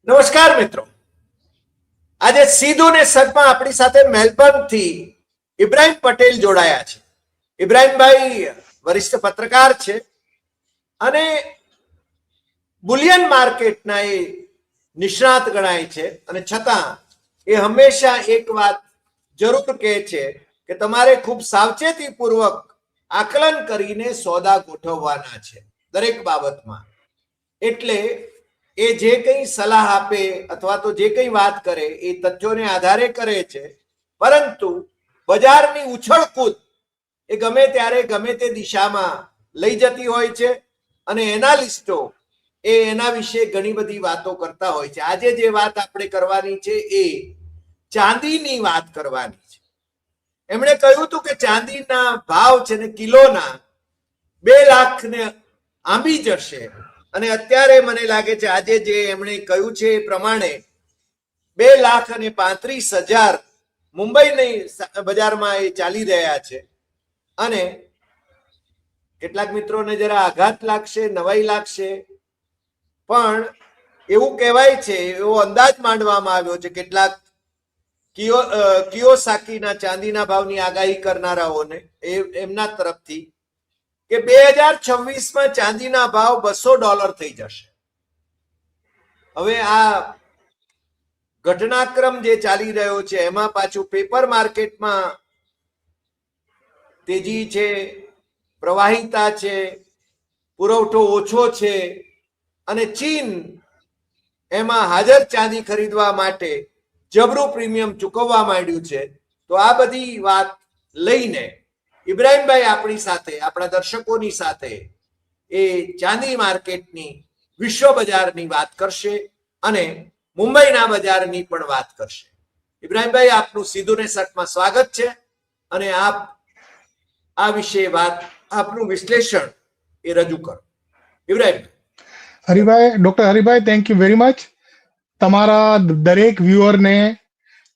નમસ્કાર મિત્રો, આજે સીધું ને સચમાં આપણી સાથે મેલબર્ન થી ઇબ્રાહિમ પટેલ જોડાયા છે. ઇબ્રાહિમભાઈ વરિષ્ઠ પત્રકાર છે અને બુલિયન માર્કેટના એ નિષ્ણાત ગણાય છે અને છતાં એ હંમેશા એક વાત જરૂર કહે છે કે તમારે ખૂબ સાવચેતીપૂર્વક આકલન કરીને સોદા ગોઠવવાના છે દરેક બાબતમાં. એટલે એ જે કંઈ સલાહ આપે અથવા તો જે કંઈ વાત કરે એ તથ્યોને આધારે કરે છે, પરંતુ બજારની ઉછળકૂદ એ ગમે ત્યારે ગમે તે દિશામાં લઈ જતી હોય છે અને એનાલિસ્ટો એના વિશે ઘણી બધી વાતો કરતા હોય છે. આજે જે વાત આપણે કરવાની છે એ ચાંદીની વાત કરવાની છે. એમણે કહ્યું હતું કે ચાંદીના ભાવ છે ને કિલોના 2 લાખને આંબી જશે અને અત્યારે મને લાગે છે આજે જે એમણે કહ્યું છે એ પ્રમાણે 2,35,000 મુંબઈની બજારમાં એ ચાલી રહ્યા છે. અને કેટલાક મિત્રોને જરા આઘાત લાગશે, નવાઈ લાગશે, પણ એવું કહેવાય છે, એવો અંદાજ માંડવામાં આવ્યો છે કેટલાક કિયોસાકીના ચાંદીના ભાવની આગાહી કરનારાઓને એમના તરફથી કે 2026માં ચાંદીના ભાવ $200 થઈ જશે. હવે આ ઘટનાક્રમ જે ચાલી રહ્યો છે એમાં પાછું પેપર માર્કેટમાં તેજી છે, પ્રવાહિતા છે, પુરવઠો ઓછો છે અને ચીન એમાં હાજર ચાંદી ખરીદવા માટે જબરું પ્રીમિયમ ચૂકવવા માંડ્યું છે. તો આ બધી વાત લઈને ઇબ્રાહિમભાઈ આપણી સાથે, આપણા દર્શકોની સાથે એ ચાંદી માર્કેટની વિશ્વ બજારની વાત કરશે અને મુંબઈના બજારની પણ વાત કરશે. ઇબ્રાહિમભાઈ, આપનું સીધું ને સટમાં સ્વાગત છે અને આપ આ વિશે વાત, આપનું વિશ્લેષણ એ રજૂ કરો. Ibrahimbhai. Haribhai, doctor Haribhai, thank you very much. તમારા દરેક વ્યુઅરને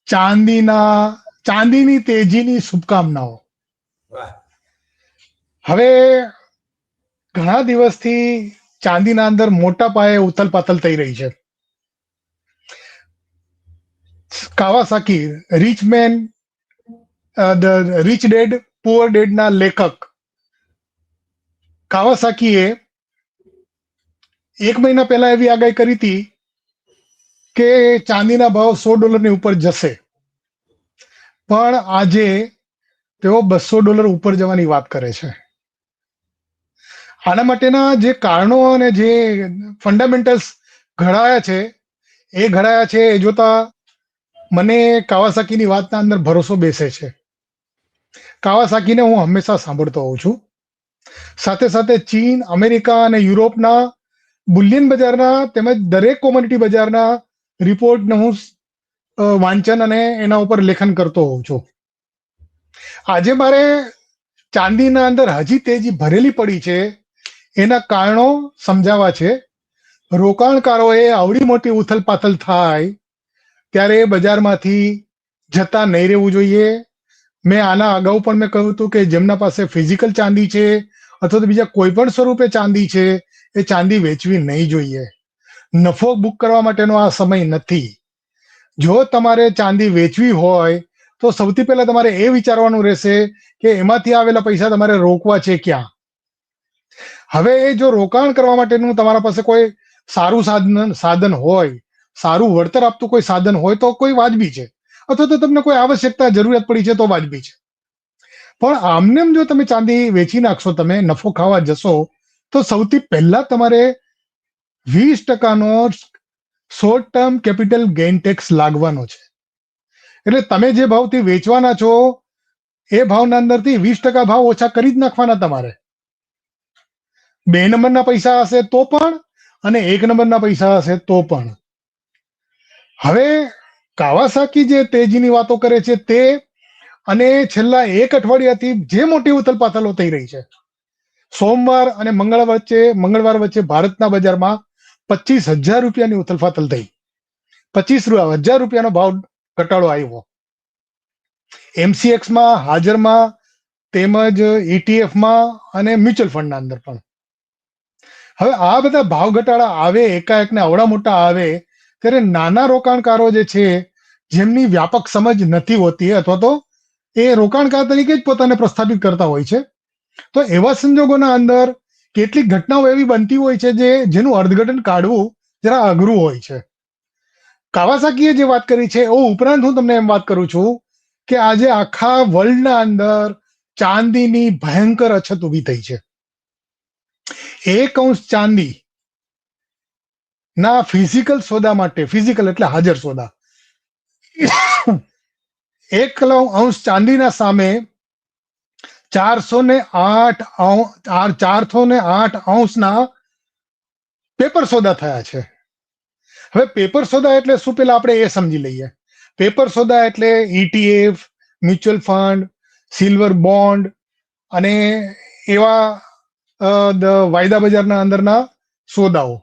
ચાંદીની તેજીની શુભકામનાઓ. હવે ઘણા દિવસથી ચાંદીના અંદર મોટા પાયે ઉથલપાથલ થઈ રહી છે. Kawasaki, rich man, the rich dad poor ડેડના લેખક કાવાસાકીએ 1 મહિના પહેલા એવી આગાહી કરી હતી કે ચાંદીના ભાવ $100 ઉપર જશે, પણ આજે તેઓ $200 ઉપર જવાની વાત કરે છે. આના માટેના જે કારણો અને જે ફંડામેન્ટલ્સ ઘડાયા છે એ જોતા મને કાવાસાકીની વાતના અંદર ભરોસો બેસે છે. કાવાસાકીને હું હંમેશા સાંભળતો હોઉં છું. સાથે સાથે ચીન, અમેરિકા અને યુરોપના બુલિયન બજારના તેમજ દરેક કોમોડિટી બજારના રિપોર્ટને હું વાંચન અને એના ઉપર લેખન કરતો હોઉં છું. આજે મારે ચાંદીના અંદર હજી તેજી ભરેલી પડી છે એના કારણો સમજાવવા છે. રોકાણકારોએ આવડી મોટી ઉથલપાથલ થાય ત્યારે બજારમાંથી જતા નહીં રહેવું જોઈએ. મેં આના અગાઉ પણ મેં કહ્યું હતું કે જેમના પાસે ફિઝિકલ ચાંદી છે અથવા તો બીજા કોઈ પણ સ્વરૂપે ચાંદી છે એ ચાંદી વેચવી નહીં જોઈએ. નફો બુક કરવા માટેનો આ સમય નથી. જો તમારે ચાંદી વેચવી હોય તો સૌથી પહેલા તમારે એ વિચારવાનું રહેશે કે એમાંથી આવેલા પૈસા તમારે રોકવા છે ક્યાં. હવે એ જો રોકાણ કરવા માટેનું તમારા પાસે કોઈ સારું સાધન હોય, સારું વળતર આપતું કોઈ સાધન હોય તો કોઈ વાજબી છે, અથવા તો તમને કોઈ આવશ્યકતા જરૂરિયાત પડી છે તો વાજબી છે. પણ આમનેમ જો તમે ચાંદી વેચી નાખશો, તમે નફો ખાવા જશો, તો સૌથી પહેલા તમારે 20%નો short term capital gain tax લાગવાનો છે. એટલે તમે જે ભાવથી વેચવાના છો એ ભાવના અંદરથી 20% ભાવ ઓછા કરી જ નાખવાના તમારે. 2 નંબરના પૈસા હશે તો પણ અને 1 નંબરના પૈસા હશે તો પણ. હવે કાવાસાકી જે તેજીની વાતો કરે છે તે અને છેલ્લા 1 અઠવાડિયાથી જે મોટી ઉથલપાથલો થઈ રહી છે, સોમવાર અને મંગળવાર વચ્ચે ભારતના બજારમાં 25,000 રૂપિયાની ઉથલપાથલ થઈ. 25,000 રૂપિયાનો ભાવ ઘટાડો આવ્યો MCXમાં, હાજરમાં, તેમજ ETF-માં અને મ્યુચ્યુઅલ ફંડના અંદર પણ. હવે આ બધા ભાવ ઘટાડા આવે એકાએકને અવડા મોટા આવે ત્યારે નાના રોકાણકારો જે છે જેમની વ્યાપક સમજ નથી હોતી અથવા તો એ રોકાણકાર તરીકે જ પોતાને પ્રસ્થાપિત કરતા હોય છે, તો એવા સંજોગોના અંદર કેટલીક ઘટનાઓ એવી બનતી હોય છે જેનું અર્થઘટન કાઢવું જરા અઘરું હોય છે. કાવાસાકીએ જે વાત કરી છે એ ઉપરાંત હું તમને એમ વાત કરું છું કે આજે આખા વર્લ્ડના અંદર ચાંદીની ભયંકર અછત ઊભી થઈ છે. 1 અંશ ચાંદી ના ફિઝિકલ સોદા માટે, ફિઝિકલ એટલે હાજર સોદા, 1 અંશ ચાંદીના સામે 408 અંશના પેપર સોદા થયા છે. હવે પેપર સોદા એટલે શું, પેલા આપણે એ સમજી લઈએ. પેપર સોદા એટલે ETF, mutual fund, silver bond અને એવા વાયદા બજારના અંદરના સોદાઓ,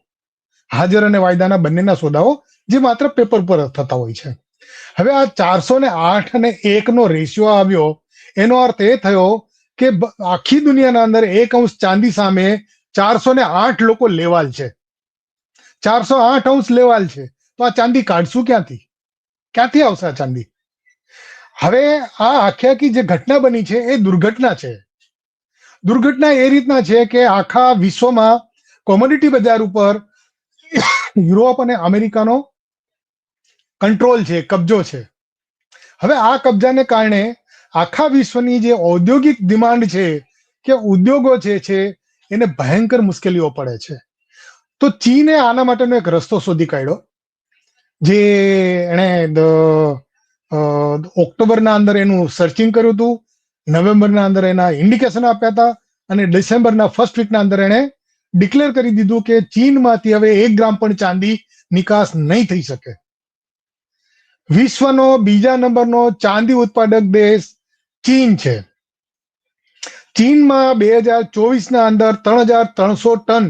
હાજર અને વાયદાના બંનેના સોદાઓ જે માત્ર પેપર પર થતા હોય છે. હવે આ 408 અને 1 નો રેશિયો આવ્યો, એનો અર્થ એ થયો કે આખી દુનિયાના અંદર 1 અંશ ચાંદી સામે 408 લોકો લેવાલ છે. 408 અંશ લેવાલ છે, તો આ ચાંદી કાઢશું ક્યાંથી? ક્યાંથી આવશે આ ચાંદી? હવે આ આખી જે ઘટના બની છે એ દુર્ઘટના છે. દુર્ઘટના એ રીતના છે કે આખા વિશ્વમાં કોમોડિટી બજાર ઉપર યુરોપ અને અમેરિકાનો કંટ્રોલ છે, કબજો છે. હવે આ કબજાને કારણે આખા વિશ્વની જે ઔદ્યોગિક ડિમાન્ડ છે કે ઉદ્યોગો છે એને ભયંકર મુશ્કેલીઓ પડે છે. તો ચીને આના માટેનો એક રસ્તો શોધી કાઢ્યો, જે એણે ઓક્ટોબરના અંદર એનું સર્ચિંગ કર્યું હતું, નવેમ્બરના અંદર એના ઇન્ડિકેશન આપ્યા હતા અને ડિસેમ્બરના ફર્સ્ટ વીકના અંદર એણે ડિક્લેર કરી દીધું કે ચીનમાંથી હવે 1 ગ્રામ પણ ચાંદી નિકાસ નહીં થઈ શકે. વિશ્વનો બીજા નંબરનો ચાંદી ઉત્પાદક દેશ ચીન છે. ચીનમાં 2024ના અંદર 3,300 ટન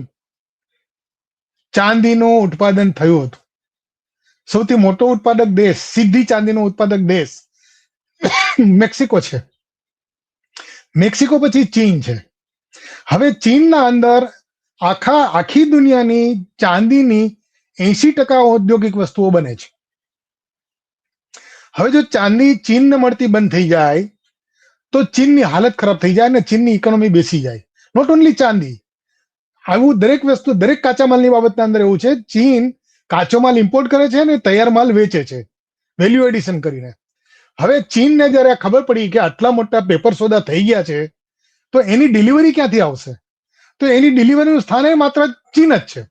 ચાંદીનું ઉત્પાદન થયું હતું. સૌથી મોટો ઉત્પાદક દેશ, સીધી ચાંદીનો ઉત્પાદક દેશ મેક્સિકો છે. મેક્સિકો પછી ચીન છે. હવે ચીનના અંદર આખી દુનિયાની ચાંદીની 80% ઔદ્યોગિક વસ્તુઓ બને છે. હવે જો ચાંદી ચીનને મળતી બંધ થઈ જાય તો ચીનની હાલત ખરાબ થઈ જાય અને ચીનની ઇકોનોમી બેસી જાય. નોટ ઓનલી ચાંદી, આવું દરેક વસ્તુ, દરેક કાચા માલની બાબતના અંદર એવું છે. ચીન કાચો માલ ઇમ્પોર્ટ કરે છે અને તૈયાર માલ વેચે છે વેલ્યુ એડિશન કરીને. હવે ચીનને જ્યારે ખબર પડી કે આટલા મોટા પેપર સોદા થઈ ગયા છે તો એની ડિલિવરી ક્યાંથી આવશે? તો એની ડિલિવરીનું સ્થાન એ માત્ર ચીન જ છે.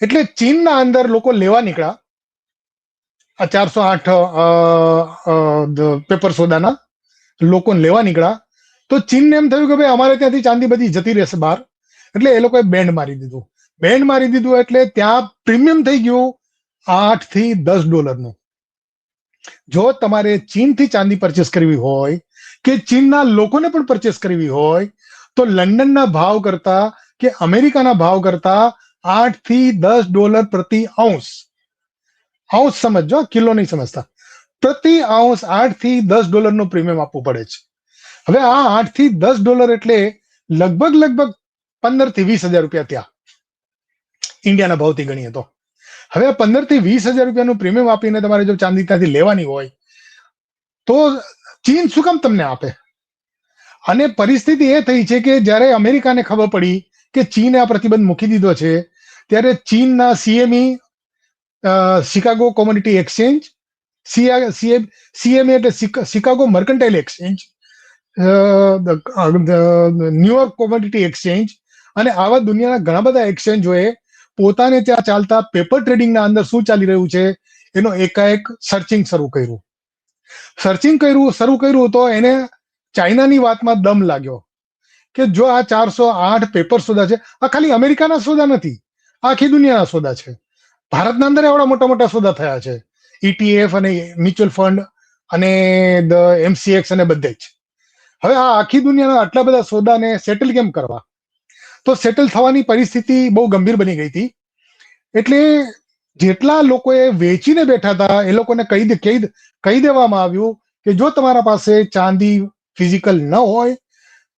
એટલે ચીનના અંદર લોકો લેવા નીકળ્યા આ 408 પેપર સોદાના લોકોને લેવા નીકળ્યા. તો ચીનને એમ થયું કે ભાઈ અમારે ત્યાંથી ચાંદી બધી જતી રહેશે બહાર, એટલે એ લોકોએ બેન્ડ મારી દીધું. બેન્ડ મારી દીધું એટલે ત્યાં પ્રીમિયમ થઈ ગયું $8 થી $10. જો તમારે ચીનથી ચાંદી પરચેસ કરવી હોય કે ચીનના લોકોને પણ પરચેસ કરવી હોય તો લંડનના ભાવ કરતા કે અમેરિકાના ભાવ કરતા $8 થી $10 પ્રતિ અંશ, અંશ સમજો, કિલો નહીં સમજતા, પ્રતિ અંશ $8 થી $10 નો પ્રીમિયમ આપવું પડે છે. હવે આ $8 થી $10 એટલે લગભગ 15 થી 20 હજાર રૂપિયા ત્યાં ઇન્ડિયાના ભાવથી ગણીએ તો. હવે 15 થી 20 હજાર રૂપિયાનું પ્રીમિયમ આપીને તમારે જો ચાંદી ત્યાંથી લેવાની હોય તો ચીન શું કામ તમને આપે? અને પરિસ્થિતિ એ થઈ છે કે જ્યારે અમેરિકાને ખબર પડી કે ચીને આ પ્રતિબંધ મૂકી દીધો છે ત્યારે ચીનના CME, Chicago commodity exchange, CME એટલે Chicago mercantile exchange, New York commodity exchange અને આવા દુનિયાના ઘણા બધા એક્સચેન્જોએ પોતાને ત્યાં ચાલતા પેપર ટ્રેડિંગના અંદર શું ચાલી રહ્યું છે એનો એકાએક સર્ચિંગ શરૂ કર્યું તો એને ચાઇનાની વાતમાં દમ લાગ્યો કે જો આ 408 પેપર સોદા છે, આ ખાલી અમેરિકાના સોદા નથી, આખી દુનિયાના સોદા છે. ભારતના અંદર એવડા મોટા સોદા થયા છે, ETF અને મ્યુચ્યુઅલ ફંડ અને MCX અને બધે જ. હવે આ આખી દુનિયાના આટલા બધા સોદાને સેટલ કેમ કરવા? તો સેટલ થવાની પરિસ્થિતિ બહુ ગંભીર બની ગઈ હતી. એટલે જેટલા લોકોએ વેચીને બેઠા હતા એ લોકોને કહી દેવામાં આવ્યું કે જો તમારા પાસે ચાંદી ફિઝિકલ ન હોય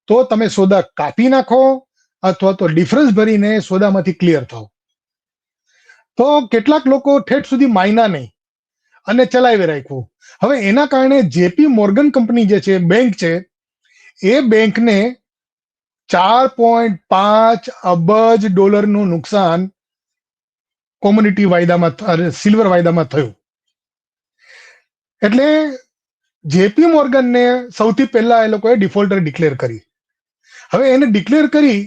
તો તમે સોદા કાપી નાખો અથવા તો ડિફરન્સ ભરીને સોદામાંથી ક્લિયર થાઓ. તો કેટલાક લોકો ઠેઠ સુધી માયના નહીં અને ચલાવી રાખ્યું. હવે એના કારણે જેપી મોર્ગન કંપની જે છે, બેંક છે, એ બેંકને $4.5 અબજ નુકસાન કોમોડિટી વાયદામાં, સિલ્વર વાયદામાં થયું. એટલે જેપી મોર્ગનને સૌથી પહેલા એ લોકોએ ડિફોલ્ટર ડિક્લેર કરી. હવે એને ડિક્લેર કરી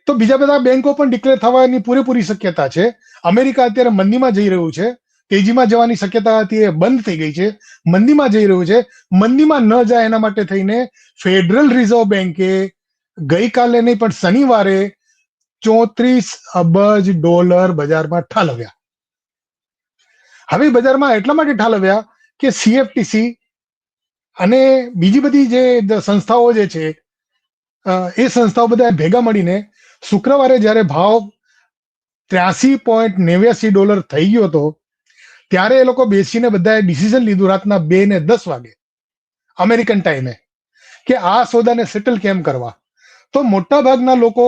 તો બીજા બધા બેંકો પણ ડિક્લેર થવાની પૂરેપૂરી શક્યતા છે. અમેરિકા અત્યારે મંદીમાં જઈ રહ્યું છે, તેજીમાં જવાની શક્યતા હતી એ બંધ થઈ ગઈ છે, મંદીમાં જઈ રહ્યું છે. મંદીમાં ન જાય એના માટે થઈને ફેડરલ રિઝર્વ બેન્કે ગઈકાલે નહીં પણ શનિવારે $34 અબજ બજારમાં ઠાલવ્યા. હવે બજારમાં એટલા માટે ઠાલવ્યા કે CFTC અને બીજી બધી જે સંસ્થાઓ જે છે, એ સંસ્થાઓ બધા ભેગા મળીને શુક્રવારે જ્યારે ભાવ $83.89 થઈ ગયો હતો, ત્યારે એ લોકો બેસીને બધાએ ડિસિઝન લીધું રાતના 2:10 વાગે અમેરિકન ટાઈમે કે આ સોદાને સેટલ કેમ કરવા. તો મોટા ભાગના લોકો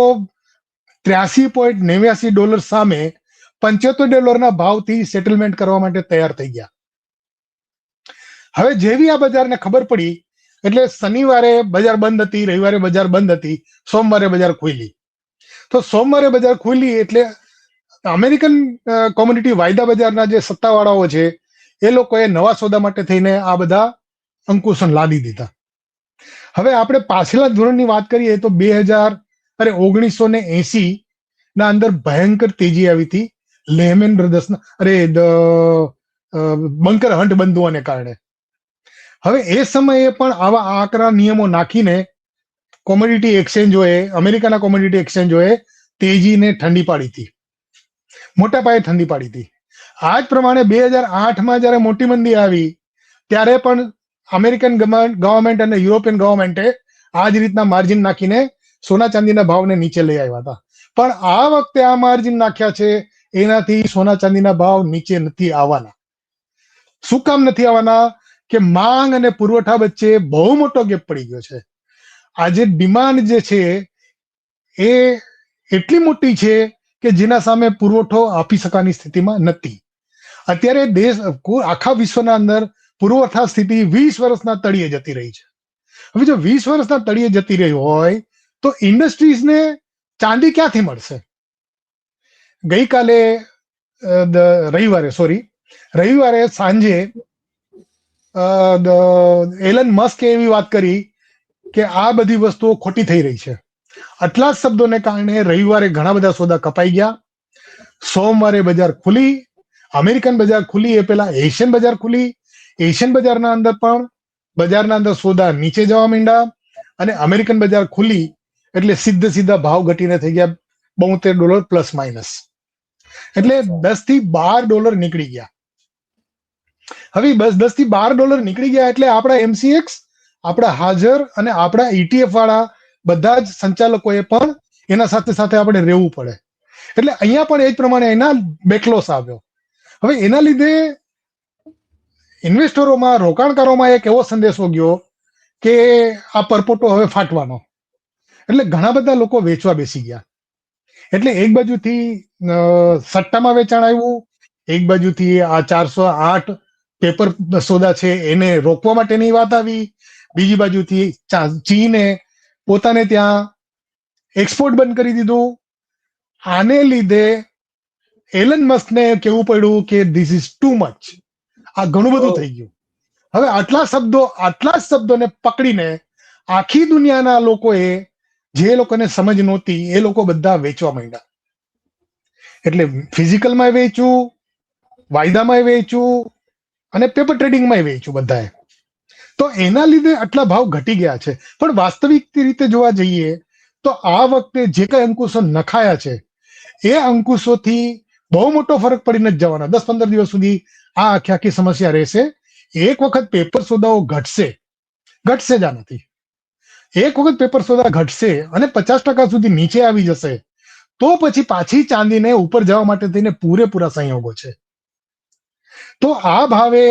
$83.89 સામે $75 ભાવથી સેટલમેન્ટ કરવા માટે તૈયાર થઈ ગયા. હવે જેવી આ બજારને ખબર પડી એટલે શનિવારે બજાર બંધ હતી, રવિવારે બજાર બંધ હતી, સોમવારે બજાર ખુલી. તો સોમવારે બજાર ખુલી એટલે અમેરિકન કોમોડિટી વાયદા બજારના જે સત્તાવાળાઓ છે એ લોકોએ નવા સોદા માટે થઈને આ બધા અંકુશન લાદી દીધા. હવે આપણે પાછલા ધોરણની વાત કરીએ તો 1980 ના અંદર ભયંકર તેજી આવી હતી લેહમેન બ્રધર્સના બંકર હન્ટ બંધુઓને કારણે. હવે એ સમયે પણ આવા આકરા નિયમો નાખીને કોમોડિટી એક્સચેન્જોએ, અમેરિકાના કોમોડિટી એક્સચેન્જોએ તેજીને ઠંડી પાડી હતી, મોટા પાયે ઠંડી પાડી હતી. આ જ પ્રમાણે 2008માં જ્યારે મોટી મંદી આવી ત્યારે પણ અમેરિકન ગવર્મેન્ટ અને યુરોપિયન ગવર્મેન્ટે આ જ રીતના માર્જિન નાખીને સોના ચાંદીના ભાવને નીચે લઈ આવ્યા હતા. પણ આ વખતે આ માર્જિન નાખ્યા છે એનાથી સોના ચાંદીના ભાવ નીચે નથી આવવાના. શું કામ નથી આવવાના? કે માંગ અને પુરવઠા વચ્ચે બહુ મોટો ગેપ પડી ગયો છે. આજે ડિમાન્ડ જે છે એ એટલી મોટી છે કે જેના સામે પુરવઠો આપી શકવાની સ્થિતિમાં નથી. અત્યારે આખા વિશ્વના અંદર પુરવઠા સ્થિતિ 20 વર્ષના તળિયે જતી રહી છે. હવે જો 20 વર્ષના તળિયે જતી રહી હોય તો ઇન્ડસ્ટ્રીઝને ચાંદી ક્યાંથી મળશે? ગઈકાલે રવિવારે સાંજે એલન મસ્કે એવી વાત કરી કે આ બધી વસ્તુઓ ખોટી થઈ રહી છે. આટલા જ શબ્દોને કારણે રવિવારે ઘણા બધા સોદા કપાઈ ગયા. સોમવારે બજાર ખુલી, અમેરિકન બજાર ખુલી એ પહેલા એશિયન બજાર ખુલી. એશિયન બજારના અંદર પણ બજારના અંદર સોદા નીચે જવા માંડ્યા અને અમેરિકન બજાર ખુલી એટલે સીધા ભાવ ઘટીને થઈ ગયા $72 પ્લસ માઇનસ. એટલે $10 થી $12 નીકળી ગયા. હવે બસ $10 થી $12 નીકળી ગયા એટલે આપણા MCX, આપણા હાજર અને આપણા ETF વાળા બધા જ સંચાલકોએ પણ એના સાથે સાથે આપણે રહેવું પડે. એટલે અહીંયા પણ એ જ પ્રમાણે એના બેકલોસ આવ્યો. હવે એના લીધે ઇન્વેસ્ટરોમાં, રોકાણકારોમાં એક એવો સંદેશો ગયો કે આ પરપોટો હવે ફાટવાનો. એટલે ઘણા બધા લોકો વેચવા બેસી ગયા. એટલે એક બાજુથી સટ્ટામાં વેચાણ આવ્યું, એક બાજુથી આ 408 પેપર સોદા છે એને રોકવા માટેની વાત આવી, બીજી બાજુથી ચીને પોતાને ત્યાં એક્સપોર્ટ બંધ કરી દીધું. આને લીધે એલન મસ્કને કહેવું પડ્યું કે ધીસ ઇઝ ટુ મચ, આ ઘણું બધું થઈ ગયું. હવે આટલા જ શબ્દોને પકડીને આખી દુનિયાના લોકોએ, જે લોકોને સમજ નહોતી એ લોકો બધા વેચવા માંડ્યા. એટલે ફિઝિકલમાં વેચ્યું, વાયદામાં વેચ્યું અને પેપર ટ્રેડિંગમાં વેચ્યું બધાએ. તો એના લીધે આટલા ભાવ ઘટી ગયા છે. પણ વાસ્તવિક રીતે જોવા જઈએ તો આ વખતે જે કઈ અંકુશો નખાયા છે એ અંકુશોથી બહુ મોટો ફરક પડી નથી જવાના. 10-15 દિવસ સુધી આ આખી સમસ્યા રહેશે. એક વખત પેપર સોદાઓ ઘટશે જ નથી. એક વખત પેપર સોદા ઘટશે અને 50% સુધી નીચે આવી જશે તો પછી પાછી ચાંદીને ઉપર જવા માટે થઈને પૂરેપૂરા સંયોગો છે. તો આ ભાવે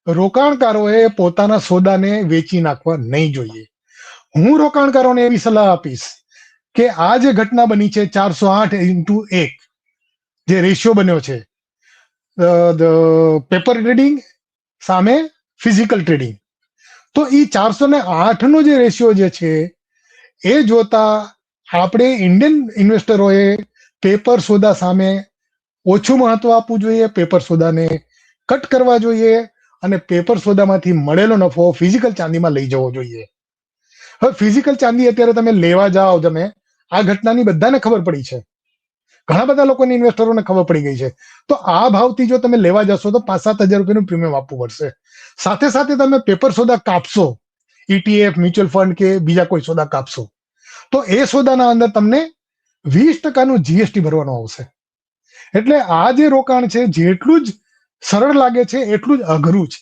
રોકાણકારોએ પોતાના સોદાને વેચી નાખવા નહીં જોઈએ. હું રોકાણકારોને એવી સલાહ આપીશ કે આ જે ઘટના બની છે 408:1 જે રેશિયો બન્યો છે, પેપર ટ્રેડિંગ સામે ફિઝિકલ ટ્રેડિંગ. તો એ 408 નો જે રેશિયો જે છે એ જોતા આપણે ઇન્ડિયન ઇન્વેસ્ટરોએ પેપર સોદા સામે ઓછું મહત્વ આપવું જોઈએ, પેપર સોદાને કટ કરવા જોઈએ અને પેપર સોદામાંથી મળેલો નફો ફિઝિકલ ચાંદીમાં લઈ જવો જોઈએ. હવે ફિઝિકલ ચાંદી અત્યારે તમે લેવા જાઓ, તમે આ ઘટનાની બધાને ખબર પડી છે, ઘણા બધા લોકોને ઇન્વેસ્ટરોને ખબર પડી ગઈ છે. તો આ ભાવથી જો તમે લેવા જશો તો 5-7 હજાર રૂપિયાનું પ્રીમિયમ આપવું પડશે. સાથે સાથે તમે પેપર સોદા કાપશો, ETF, મ્યુચ્યુઅલ ફંડ કે બીજા કોઈ સોદા કાપશો, તો એ સોદાના અંદર તમને 20% GST ભરવાનું આવશે. એટલે આ જે રોકાણ છે જેટલું જ સરળ લાગે છે એટલું જ અઘરું છે.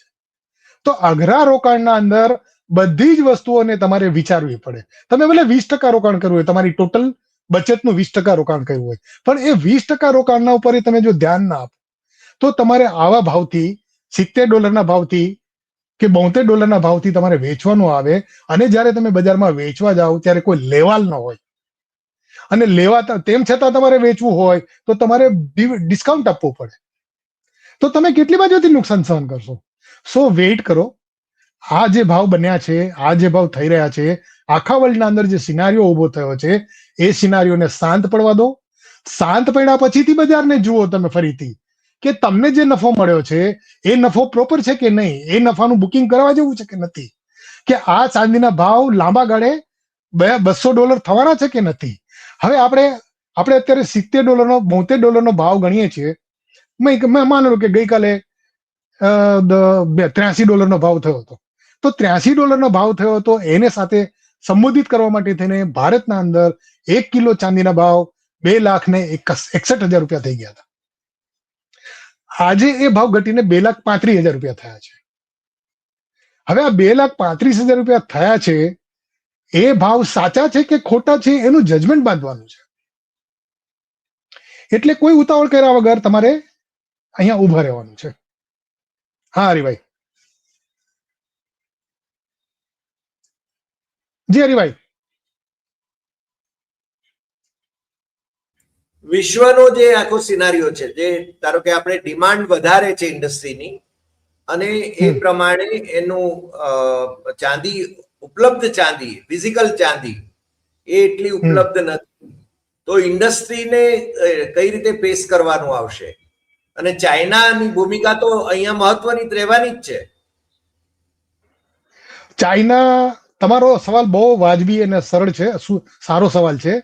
તો અઘરા રોકાણના અંદર બધી જ વસ્તુઓને તમારે વિચારવી પડે. તમે ભલે 20% રોકાણ કરવું હોય, તમારી ટોટલ બચતનું 20% રોકાણ કરવું હોય, પણ એ 20% રોકાણના ઉપર તમે જો ધ્યાન ના આપો તો તમારે આવા ભાવથી $70 ભાવથી કે $72 ભાવથી તમારે વેચવાનું આવે, અને જ્યારે તમે બજારમાં વેચવા જાઓ ત્યારે કોઈ લેવાલ ન હોય, અને લેવા તેમ છતાં તમારે વેચવું હોય તો તમારે ડિસ્કાઉન્ટ આપવું પડે. તો તમે કેટલી બાજુથી નુકસાન સહન કરશો? સો વેઇટ કરો. આ જે ભાવ બન્યા છે, આ જે ભાવ થઈ રહ્યા છે, આખા વર્લ્ડના અંદર જે સિનારીઓ ઉભો થયો છે એ સિનારીઓને શાંત પડવા દો. શાંત પડ્યા પછીથી બજારને જુઓ તમે ફરીથી કે તમને જે નફો મળ્યો છે એ નફો પ્રોપર છે કે નહીં, એ નફાનું બુકિંગ કરવા જેવું છે કે નથી, કે આ ચાંદીના ભાવ લાંબા ગાળે $200 થવાના છે કે નથી. હવે આપણે અત્યારે $70, $72 ભાવ ગણીએ છીએ. મેં માનું કે ગઈકાલે $83 ભાવ થયો હતો, તો $83 ભાવ થયો હતો એને સાથે સંબોધિત કરવા માટે થઈને ભારતના અંદર 1 કિલો ચાંદીના ભાવ 2,61,000 રૂપિયા થઈ ગયા હતા. આજે એ ભાવ ઘટીને 2,35,000 રૂપિયા થયા છે. હવે આ 2,35,000 રૂપિયા થયા છે, એ ભાવ સાચા છે કે ખોટા છે એનું જજમેન્ટ બાંધવાનું છે. એટલે કોઈ ઉતાવળ કર્યા વગર તમારે અહીંયા ઉભા રહેવાનું છે. હા હરિભાઈ. જી હરિભાઈ. વિશ્વનો જે આખો સિનારીઓ છે, જે ધારો કે આપણે ડિમાન્ડ વધારે છે ઇન્ડસ્ટ્રીની, અને એ પ્રમાણે એનું ચાંદી ઉપલબ્ધ, ચાંદી ફિઝિકલ ચાંદી એ એટલી ઉપલબ્ધ નથી, તો ઇન્ડસ્ટ્રીને કઈ રીતે ફેસ કરવાનું આવશે? અને ચાઇનાની ભૂમિકા તો અહીંયા મહત્વની રહેવાની જ છે. ચાઇના, તમારો સવાલ બહુ વાજબી અને સરળ છે, સારો સવાલ છે.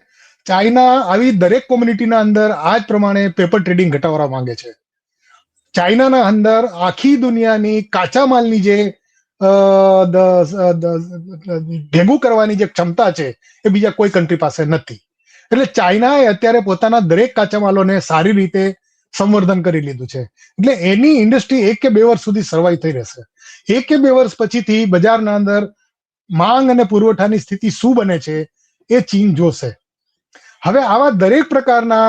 ચાઇના આવી દરેક કોમ્યુનિટીના અંદર આ જ પ્રમાણે પેપર ટ્રેડિંગ ઘટાડવા માંગે છે. ચાઇનાના અંદર આખી દુનિયાની કાચા માલની જે ભેગું કરવાની જે ક્ષમતા છે એ બીજા કોઈ કન્ટ્રી પાસે નથી. એટલે ચાઇનાએ અત્યારે પોતાના દરેક કાચા માલોને સારી રીતે સંવર્ધન કરી લીધું છે. એટલે એની ઇન્ડસ્ટ્રી 1 કે 2 વર્ષ સુધી સર્વાઈવ થઈ રહેશે. 1 કે 2 વર્ષ પછીથી બજારના અંદર માંગ અને પુરવઠાની સ્થિતિ શું બને છે એ ચીન જોશે. હવે આવા દરેક પ્રકારના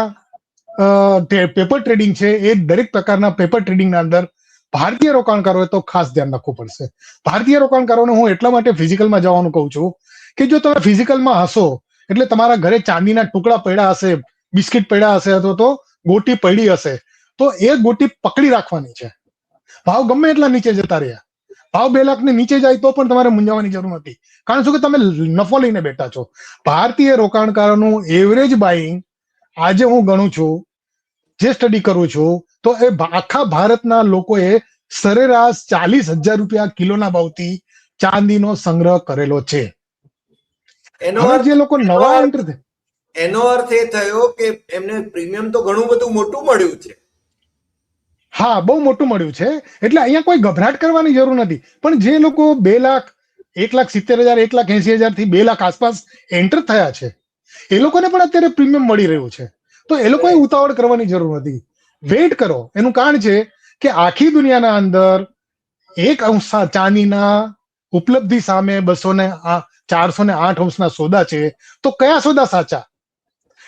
પેપર ટ્રેડિંગ છે, એ દરેક પ્રકારના પેપર ટ્રેડિંગના અંદર ભારતીય રોકાણકારોએ તો ખાસ ધ્યાન રાખવું પડશે. ભારતીય રોકાણકારોને હું એટલા માટે ફિઝિકલમાં જવાનું કહું છું કે જો તમે ફિઝિકલમાં હશો એટલે તમારા ઘરે ચાંદીના ટુકડા પડ્યા હશે, બિસ્કિટ પડ્યા હશે, અથવા તો ગોટી પડી હશે, તો એ ગોટી પકડી રાખવાની છે. ભાવ ગમે એટલા નીચે જતા રહ્યા, ભાવ 2 લાખ ને નીચે જાય તો પણ તમારે મૂંઝાવાની જરૂર નથી, કારણ શું કે તમે નફો લઈને બેઠા છો. ભારતીય રોકાણકારોનું એવરેજ બાઇંગ આજે હું ગણું છું, જે સ્ટડી કરું છું, તો એ આખા ભારતના લોકોએ સરેરાશ 40,000 રૂપિયા કિલોના ભાવથી ચાંદીનો સંગ્રહ કરેલો છે. હવે જે લોકો નવા એન્ટર, એનો અર્થ એ થયો કે એમને પ્રીમિયમ તો ઘણું બધું મોટું મળ્યું છે. હા, બહુ મોટું મળ્યું છે. એટલે અહીંયા કોઈ ગભરાટ કરવાની જરૂર નથી. પણ જે લોકો 2 લાખ, 1,70,000, 1,80,000 થી 2 લાખ આસપાસ એન્ટર થયા છે, એ લોકોને પણ અત્યારે પ્રીમિયમ મળી રહ્યું છે. તો એ લોકોએ ઉતાવળ કરવાની જરૂર નથી, વેઇટ કરો. એનું કારણ છે કે આખી દુનિયાના અંદર 1 અંશ ચાંદીના ઉપલબ્ધિ સામે 408 અંશના સોદા છે. તો કયા સોદા સાચા?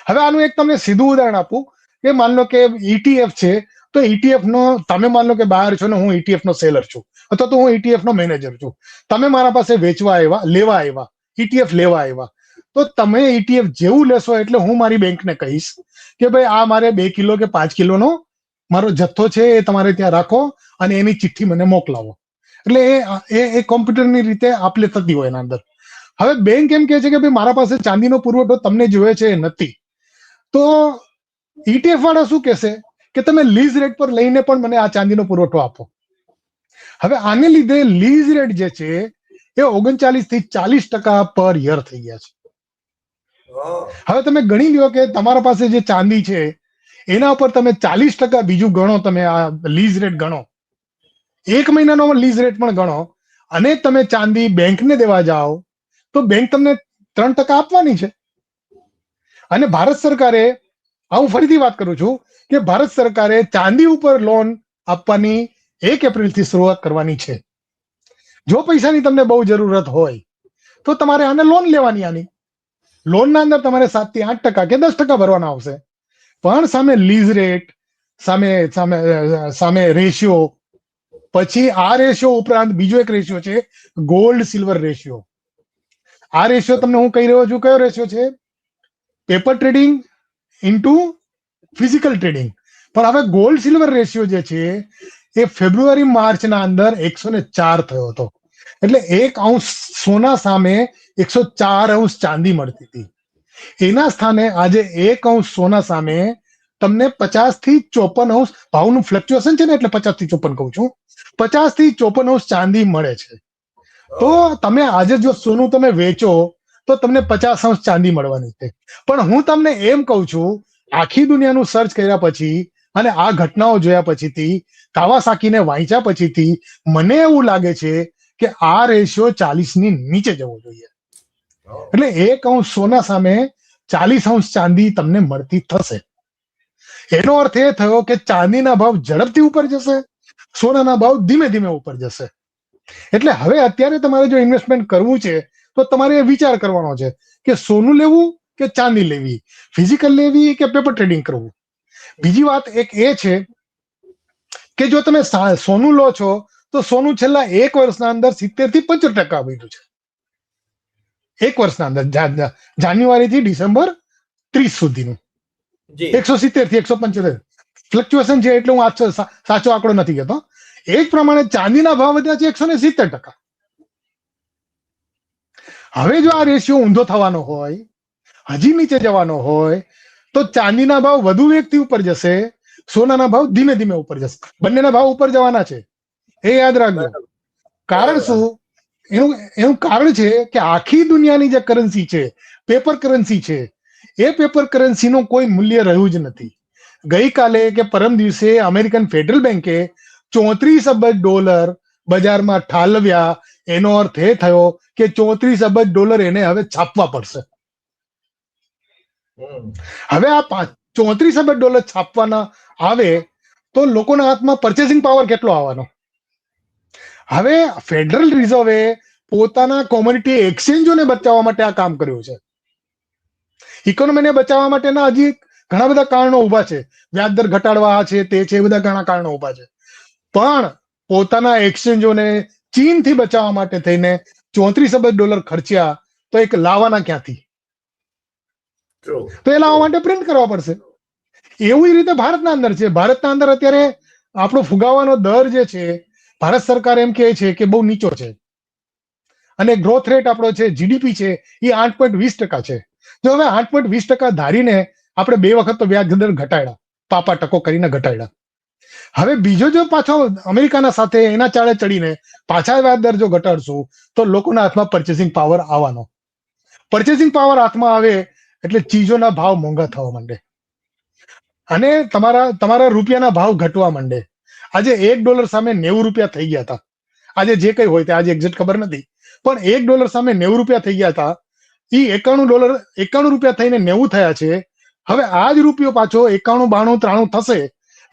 હવે આનું એક તમને સીધું ઉદાહરણ આપું કે માન લો કે ETF છે, તો ETF નો તમે માન લો કે બહાર છો ને હું ETF નો સેલર છું, અથવા તો હું ETF નો મેનેજર છું. તમે મારા પાસે વેચવા આવ્યા, લેવા આવ્યા, ETF લેવા આવ્યા, તો તમે ETF જેવું લેશો એટલે હું મારી બેંકને કહીશ કે ભાઈ આ મારે 2 કિલો કે 5 કિલોનો મારો જથ્થો છે એ તમારે ત્યાં રાખો અને એની ચિઠ્ઠી મને મોકલાવો. એટલે એ કોમ્પ્યુટરની રીતે આપલે થતી હોય એના અંદર. હવે બેંક એમ કહે છે કે ભાઈ મારા પાસે ચાંદીનો પુરવઠો તમને જોઈએ છે એ નથી, તો ETF વાળા શું કહેશે કે તમે લીઝ રેટ પર લઈને પણ મને આ ચાંદીનો પુરવઠો આપો. હવે આને લીધે લીઝ રેટ જે છે એ 39 થી 40% પર યર થઈ ગયા છે. હવે તમે ગણી લ્યો કે તમારા પાસે જે ચાંદી છે એના ઉપર તમે 40% બીજું ગણો, તમે આ લીઝ રેટ ગણો, 1 મહિનાનો લીઝ રેટ પણ ગણો, અને તમે ચાંદી બેંકને દેવા જાઓ તો બેંક તમને 3% આપવાની છે. અને ભારત સરકારે, હું ફરીથી વાત કરું છું કે ભારત સરકારે ચાંદી ઉપર લોન આપવાની 1 એપ્રિલથી શરૂઆત કરવાની છે. જો પૈસાની તમને બહુ જરૂરત હોય તો તમારે આને લોન લેવાની. આની લોનના અંદર તમારે 7 થી 8% કે 10% ભરવાના આવશે, પણ સામે લીઝ રેટ, સામે સામે સામે રેશિયો, પછી આ રેશિયો ઉપરાંત બીજો એક રેશિયો છે ગોલ્ડ સિલ્વર રેશિયો. આ રેશિયો તમને હું કહી રહ્યો છું, કયો રેશિયો છે? Paper trading into physical trading. પણ હવે ગોલ્ડ સિલ્વર રેશિયો જે છે એ ફેબ્રુઆરી માર્ચના અંદર 104 થયો હતો. એટલે 1 અંશ સોના સામે 104 અંશ ચાંદી મળતી હતી. એના સ્થાને આજે 1 અંશ સોના સામે તમને 50 થી 54 અંશ ભાવનું ફ્લક્ચ્યુએશન છે ને, એટલે 50 થી 54 કહું છું, 50 થી 54 અંશ ચાંદી મળે છે. તો તમે આજે જો સોનું તમે વેચો તો તમને 50 અંશ ચાંદી મળવાની છે. પણ હું તમને એમ કહું છું, આખી દુનિયાનું સર્ચ કર્યા પછી અને આ ઘટનાઓ જોયા પછીથી, કાવાસાકીને વાંચ્યા પછીથી મને એવું લાગે છે કે આ રેશિયો 40 ની નીચે જવો જોઈએ. એટલે 1 અંશ સોના સામે 40 અંશ ચાંદી તમને મળતી થશે. એનો અર્થ એ થયો કે ચાંદીના ભાવ ઝડપથી ઉપર જશે, સોનાના ભાવ ધીમે ધીમે ઉપર જશે. એટલે હવે અત્યારે તમારે જો ઇન્વેસ્ટમેન્ટ કરવું છે તો તમારે વિચાર કરવાનો છે કે સોનું લેવું કે ચાંદી લેવી, ફિઝિકલ લેવી કે પેપર ટ્રેડિંગ કરવું. બીજી વાત એક એ છે કે જો તમે સોનું લો છો તો સોનું છેલ્લા 1 વર્ષના અંદર 70 થી 75% વધ્યું છે. 1 વર્ષના અંદર, જાન્યુઆરી થી ડિસેમ્બર 30 સુધીનું 170 થી 175 ફ્લક્ચ્યુએશન છે. એટલે હું સાચો આંકડો નથી કહેતો. એ જ પ્રમાણે ચાંદીના ભાવ વધ્યા છે 170%. હવે જો આ રેશિયો ઊંધો થવાનો હોય, હજી નીચે જવાનો હોય, તો ચાંદીના ભાવ વધુ વેગથી ઉપર જશે, સોનાના ભાવ ધીમે ધીમે ઉપર જશે. બંનેના ભાવ ઉપર જવાના છે, એ યાદ રાખજો. કારણ શું? એનું કારણ છે કે આખી દુનિયાની જે કરન્સી છે, પેપર કરન્સી છે, એ પેપર કરન્સીનું કોઈ મૂલ્ય રહ્યું જ નથી. ગઈકાલે કે પરમ દિવસે અમેરિકન ફેડરલ બેન્કે $34 અબજ બજારમાં ઠાલવ્યા. એનો અર્થ એ થયો કે $34 અબજ એને હવે છાપવા પડશે. હવે આ $34 અબજ છાપવાના આવે તો લોકોના હાથમાં પરચેસિંગ પાવર કેટલો આવવાનો? હવે ફેડરલ રિઝર્વે પોતાના કોમોડિટી એક્સચેન્જોને બચાવવા માટે આ કામ કર્યું છે. ઇકોનોમીને બચાવવા માટેના હજી ઘણા બધા કારણો ઉભા છે. વ્યાજદર ઘટાડવા છે, તે છે, બધા ઘણા કારણો ઉભા છે. પણ પોતાના એક્સચેન્જોને ચીનથી બચાવવા માટે થઈને $34 અબજ ખર્ચ્યા, તો એક લાવવાના ક્યાંથી? તો એ લાવવા માટે પ્રિન્ટ કરવા પડશે. એવી રીતે ભારતના અંદર છે. ભારતના અંદર અત્યારે આપણો ફુગાવાનો દર જે છે, ભારત સરકાર એમ કહે છે કે બહુ નીચો છે, અને ગ્રોથ રેટ આપણો છે, જીડીપી છે, એ 8.20% છે. જો હવે 8.20% ધારીને આપણે 2 વખત તો વ્યાજ દર ઘટાડ્યા, પાપા ટકો કરીને ઘટાડ્યા. હવે બીજો જો પાછો અમેરિકાના સાથે એના ચાળે ચડીને પાછા વ્યાજ દર જો ઘટાડશું તો લોકોના હાથમાં પરચેસિંગ પાવર આવવાનો. પરચેસિંગ પાવર હાથમાં આવે એટલે ચીજોના ભાવ મોંઘા થવા માંડે અને તમારા રૂપિયાના ભાવ ઘટવા માંડે. આજે $1 સામે 90 રૂપિયા થઈ ગયા હતા. આજે જે કઈ હોય તે આજે એક્ઝેક્ટ ખબર નથી, પણ $1 સામે 90 રૂપિયા થઈ ગયા હતા. એ $91 રૂપિયા થઈને 90 થયા છે. હવે આ જ રૂપિયો પાછો 91, 92, 93 થશે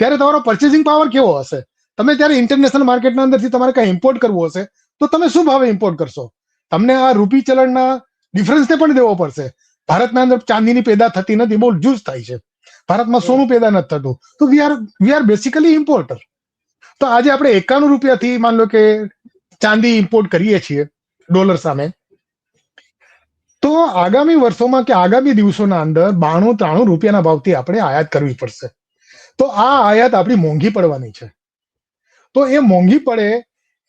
ત્યારે તમારો પરચેસિંગ પાવર કેવો હશે? તમે ત્યારે ઇન્ટરનેશનલ માર્કેટના અંદરથી તમારે કઈ ઇમ્પોર્ટ કરવું હશે તો તમે શું ભાવે ઇમ્પોર્ટ કરશો? તમને આ રૂપી ચલણના ડિફરન્સને પણ દેવો પડશે. ભારતના અંદર ચાંદીની પેદા થતી નથી, બહુ જૂજ થાય છે. ભારતમાં સોનું પેદા નથી થતું, તો વી આર બેસિકલી ઇમ્પોર્ટર. તો આજે આપણે 91 રૂપિયાથી માન લો કે ચાંદી ઇમ્પોર્ટ કરીએ છીએ ડોલર સામે, તો આગામી વર્ષોમાં કે આગામી દિવસોના અંદર 92-93 રૂપિયાના ભાવથી આપણે આયાત કરવી પડશે. તો આ આયાત આપણી મોંઘી પડવાની છે. તો એ મોંઘી પડે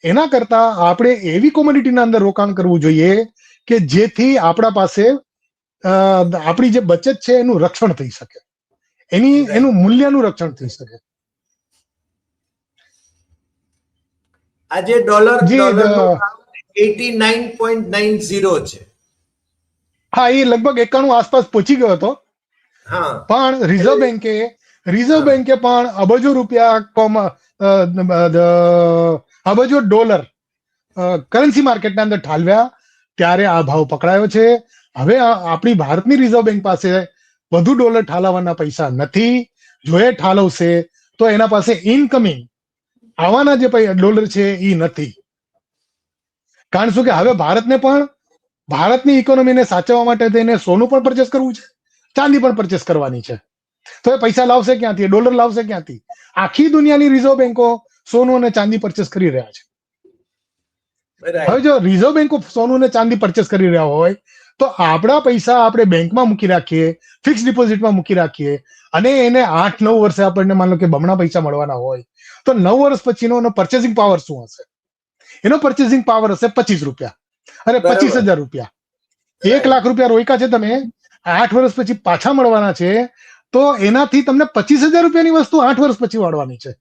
એના કરતા આપણે એવી કોમોડિટીના અંદર રોકાણ કરવું જોઈએ કે જેથી આપણા પાસે આપણી જે બચત છે એનું રક્ષણ થઈ શકે, એનું મૂલ્યનું રક્ષણ થઈ શકે. આજે ડોલર જી, ડોલરનો ભાવ 89.90 છે. હા, એ લગભગ 91 આસપાસ પહોંચી ગયો હતો. હા, પણ રિઝર્વ બેંકે પણ અબજો રૂપિયા અબજો ડોલર કરન્સી માર્કેટના અંદર ઠાલવ્યા ત્યારે આ ભાવ પકડાયો છે. હવે આપણી ભારતની રિઝર્વ બેંક પાસે વધુ ડોલર ઠાલવવાના પૈસા નથી. જો એ ઠાલવશે તો એના પાસે ઇનકમિંગ આવવાના જે ડોલર છે એ નથી. કારણ શું કે હવે ભારતને પણ ભારતની ઇકોનોમીને સાચવવા માટે થઈને સોનું પણ પરચેસ કરવું છે, ચાંદી પણ પરચેસ કરવાની છે. તો એ પૈસા લાવશે ક્યાંથી? ડોલર લાવશે ક્યાંથી? આખી દુનિયાની રિઝર્વ બેંકો સોનું અને ચાંદી પરચેસ કરી રહ્યા છે. હવે જો રિઝર્વ બેંકો સોનું અને ચાંદી પરચેસ કરી રહ્યા હોય તો આપણા પૈસા આપણે બેંકમાં મૂકી રાખીએ, ફિક્સ ડિપોઝિટમાં મૂકી રાખીએ અને એને 8-9 વર્ષે આપણને માન લો કે બમણા પૈસા મળવાના હોય તો 9 વર્ષ પછીનો એનો પર્ચેસિંગ પાવર શું હશે? એનો પર્ચેસિંગ પાવર હશે 25 રૂપિયા અને 25,000 રૂપિયા. 1 લાખ રૂપિયા રોક્યા છે તમે, 8 વર્ષ પછી પાછા મળવાના છે, તો એનાથી તમને 25,000 રૂપિયાની વસ્તુ 8 વર્ષ પછી વાળવાની છે.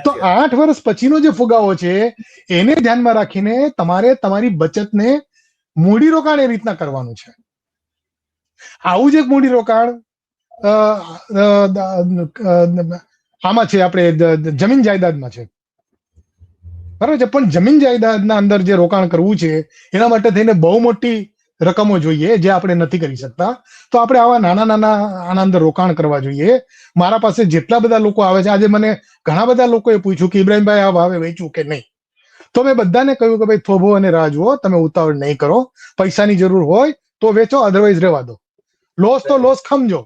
તો 8 વર્ષ પછીનો જે ફુગાવો છે એને ધ્યાનમાં રાખીને તમારે તમારી બચતને મૂડી રોકાણ એ રીતના કરવાનું છે. આવું જ એક મૂડી રોકાણ આમાં છે, આપણે જમીન જાયદાદમાં છે, બરાબર છે. પણ જમીન જાયદાદના અંદર જે રોકાણ કરવું છે એના માટે થઈને બહુ મોટી રકમો જોઈએ જે આપણે નથી કરી શકતા. તો આપણે આવા નાના આના અંદર રોકાણ કરવા જોઈએ. મારા પાસે જેટલા બધા લોકો આવે છે, આજે મને ઘણા બધા લોકોએ પૂછ્યું કે ઇબ્રાહીમભાઈ આ ભાવે વેચવું કે નહીં. તો મેં બધાને કહ્યું કે ભાઈ થોભો અને રાહ જુઓ, તમે ઉતાવળ નહીં કરો. પૈસાની જરૂર હોય તો વેચો, અધરવાઇઝ રહેવા દો. લોસ તો લોસ ખમજો,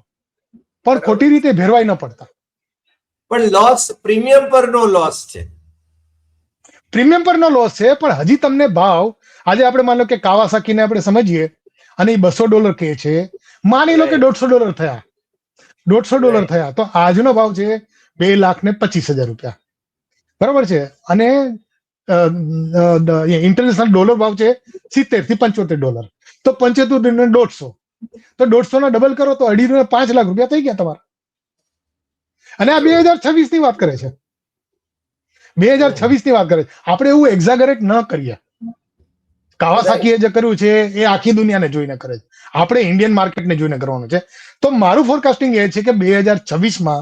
પણ ખોટી રીતે ભેરવાઈ ન પડતા. પણ લોસ પ્રીમિયમ પરનો લોસ છે. પ્રીમિયમ પરનો લોસ છે, પણ હજી તમને ભાવ આજે આપણે માની લો કે કાવાસાકીને આપણે સમજીએ અને એ $200 કહે છે. માની લો કે $150 થયા, $150 થયા તો આજનો ભાવ છે 2,25,000 રૂપિયા, બરાબર છે. અને ઇન્ટરનેશનલ ડોલર ભાવ છે 70 થી $75. તો 75 ને 150, તો 150 ના ડબલ કરો તો 2.5 5 લાખ રૂપિયા થઈ ગયા તમારા. અને આ 2026 ની વાત કરે છે, 2026 ની વાત કરે છે. આપણે એવું એક્ઝાગરેટ ન કરીએ. કાવાસાકીએ જે કર્યું છે એ આખી દુનિયાને જોઈને કરે છે, આપણે ઇન્ડિયન માર્કેટને જોઈને કરવાનું છે. તો મારું ફોરકાસ્ટિંગ એ છે કે 2026માં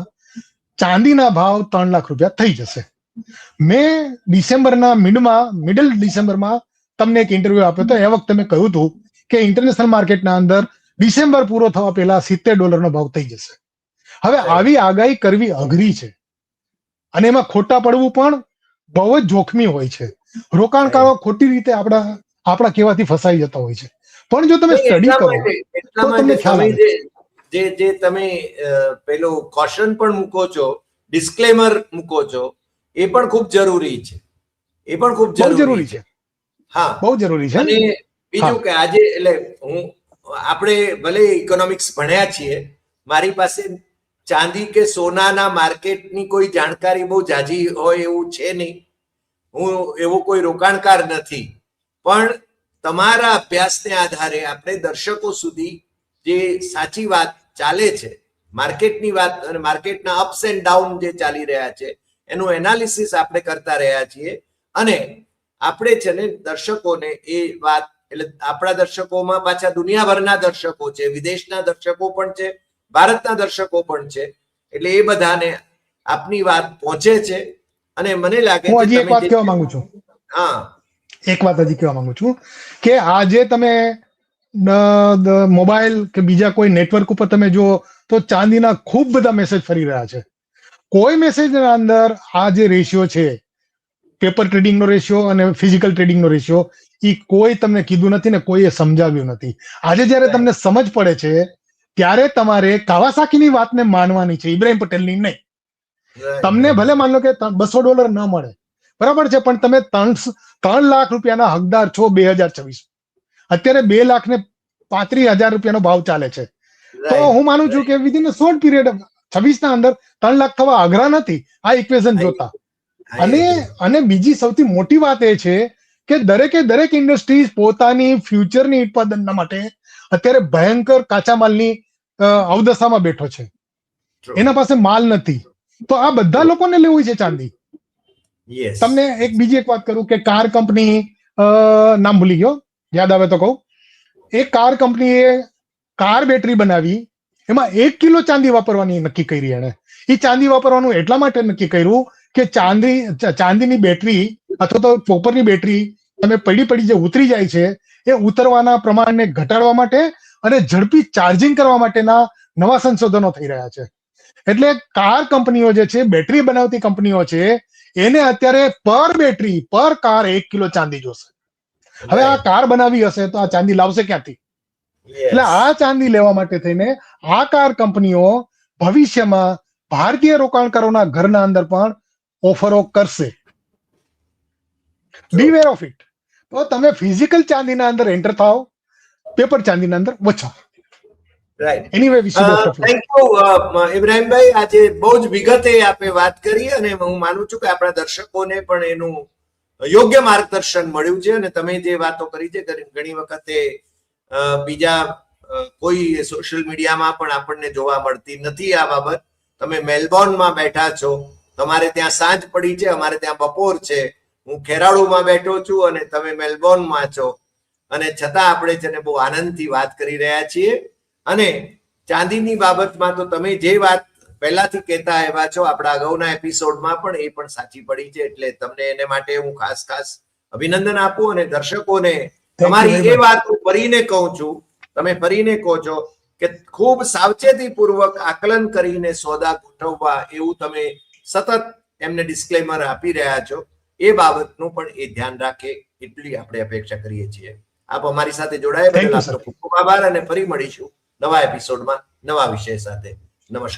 ચાંદીના ભાવ 3 લાખ રૂપિયા થઈ જશે. મેં ડિસેમ્બરના મિડલ ડિસેમ્બરમાં તમને એક ઇન્ટરવ્યુ આપ્યો હતો. એ વખતે મેં કહ્યું હતું કે ઇન્ટરનેશનલ માર્કેટના અંદર ડિસેમ્બર પૂરો થવા પહેલા $70 ભાવ થઈ જશે. હવે આવી આગાહી કરવી અઘરી છે અને એમાં ખોટા પડવું પણ બહુ જ જોખમી હોય છે. રોકાણકારો ખોટી રીતે આપણા કહેવાથી ફસાઈ જતા હોય છે. પણ જો તમે સ્ટડી કરો તો તમને ખ્યાલ આવે. જે તમે પેલો કોશન પણ મૂકો છો, ડિસ્ક્લેમર મૂકો છો, એ પણ ખૂબ જરૂરી છે. એ પણ ખૂબ જરૂરી છે. હા, બહુ જરૂરી છે. અને બીજું કે આજે એટલે આપણે ભલે ઇકોનોમિક્સ ભણ્યા છીએ, મારી પાસે ચાંદી કે સોનાના માર્કેટની કોઈ જાણકારી બહુ જાજી હોય એવું છે નહીં. હું એવો કોઈ રોકાણકાર નથી. પણ તમારા અભ્યાસને આધારે આપણે દર્શકો સુધી જે સાચી વાત ચાલે છે, માર્કેટની વાત અને માર્કેટના અપ્સ એન્ડ ડાઉન જે ચાલી રહ્યા છે એનું એનાલિસિસ આપણે કરતા રહ્યા છીએ. અને આપણે છે ને દર્શકોને એ વાત, એટલે આપણા દર્શકોમાં પાછા દુનિયાભરના દર્શકો છે, વિદેશના દર્શકો પણ છે, ભારતના દર્શકો પણ છે. એટલે એ બધાને આપની વાત પહોંચે છે. અને મને લાગે હું છે હજી એક વાત કહેવા માંગુ છું. હા, એક વાત હજી કહેવા માંગુ છું કે આજે તમે મોબાઈલ કે બીજા કોઈ નેટવર્ક ઉપર તમે જુઓ તો ચાંદીના ખૂબ બધા મેસેજ ફરી રહ્યા છે. કોઈ મેસેજના અંદર આ જે રેશિયો છે, પેપર ટ્રેડિંગનો રેશિયો અને ફિઝિકલ ટ્રેડિંગનો રેશિયો, એ કોઈ તમને કીધું નથી ને કોઈએ સમજાવ્યું નથી. આજે જ્યારે તમને સમજ પડે છે ત્યારે તમારે કાવાસાકીની વાતને માનવાની છે, ઇબ્રાહીમ પટેલની નહીં. તમને ભલે માન લો કે $200 ન મળે, બરાબર છે, પણ તમે 3 લાખ રૂપિયાના હકદાર છો 2026. અત્યારે 2,35,000 રૂપિયાનો ભાવ ચાલે છે. તો હું માનું છું કે વિધિન અ શોર્ટ પીરિયડ 26 ના અંદર 3 લાખ થવા અઘરા નથી આ ઇક્વેશન જોતા. અને બીજી સૌથી મોટી વાત એ છે કે દરેક ઇન્ડસ્ટ્રીઝ પોતાની ફ્યુચરની ઉત્પાદનના માટે અત્યારે ભયંકર કાચા માલની અવદશામાં બેઠો છે. એના પાસે માલ નથી, તો આ બધા લોકોને લેવું છે ચાંદી. તમને બીજી એક વાત કરું કે કાર કંપની, નામ ભૂલી ગયો, યાદ આવે તો કહું. એક કાર કંપનીએ કાર બેટરી બનાવી, એમાં 1 કિલો ચાંદી વાપરવાની નક્કી કરી. એને એ ચાંદી વાપરવાનું એટલા માટે નક્કી કર્યું કે ચાંદીની બેટરી અથવા તો કોપરની બેટરી તમે પડી જે ઉતરી જાય છે એ ઉતરવાના પ્રમાણને ઘટાડવા માટે અને ઝડપી ચાર્જિંગ કરવા માટેના નવા સંશોધનો થઈ રહ્યા છે. એટલે કાર કંપનીઓ જે છે, બેટરી બનાવતી કંપનીઓ છે, એને અત્યારે પર કાર 1 કિલો ચાંદી જોશે. હવે આ કાર બનાવી હશે તો આ ચાંદી લાવશે ક્યાંથી? એટલે આ ચાંદી લેવા માટે થઈને આ કાર કંપનીઓ ભવિષ્યમાં ભારતીય રોકાણકારોના ઘરના અંદર પણ ઓફરો કરશે. Beware of it. તો તમે ફિઝિકલ ચાંદીના અંદર એન્ટર થાઓ, પેપર ચાંદીના અંદર બચો. Right. Anyway wish you best of luck. Thank you Ibrahimbhai, આજે બહુ જ વિગતે આપણે વાત કરી અને હું માનું છું કે આપણા દર્શકોને પણ એનું યોગ્ય માર્ગદર્શન મળ્યું છે. અને તમે જે વાતો કરી છે ઘણી વખતે બીજા કોઈ સોશિયલ મીડિયામાં પણ આપણને જોવા મળતી નથી આ બાબત. તમે મેલબોર્નમાં બેઠા છો, તમારે ત્યાં સાંજ પડી છે, અમારે ત્યાં બપોર છે. હું ખેરાળુમાં બેઠો છું અને તમે મેલબોર્નમાં છો, અને છતાં આપણે છે ને બહુ આનંદથી વાત કરી રહ્યા છીએ. અને ચાંદીની બાબતમાં તો તમે જે વાત પહેલાથી કહેતા આવ્યા છો આપણા અગાઉના એપિસોડમાં પણ, એ પણ સાચી પડી છે. એટલે તમને એને માટે હું ખાસ અભિનંદન આપું. અને દર્શકોને તમારી એ વાત હું ફરીને કહું છું, તમે ફરીને કહો છો કે ખૂબ સાવચેતીપૂર્વક આકલન કરીને સોદા ગોઠવવા, એવું તમે સતત એમને ડિસ્ક્લેમર આપી રહ્યા છો. એ બાબતનું પણ એ ધ્યાન રાખે એટલી આપણે અપેક્ષા કરીએ છીએ. આપ અમારી સાથે જોડાયા બદલ આપનો ખૂબ ખૂબ આભાર, અને ફરી મળીશું નવા એપિસોડમાં નવા વિષય સાથે. નમસ્કાર.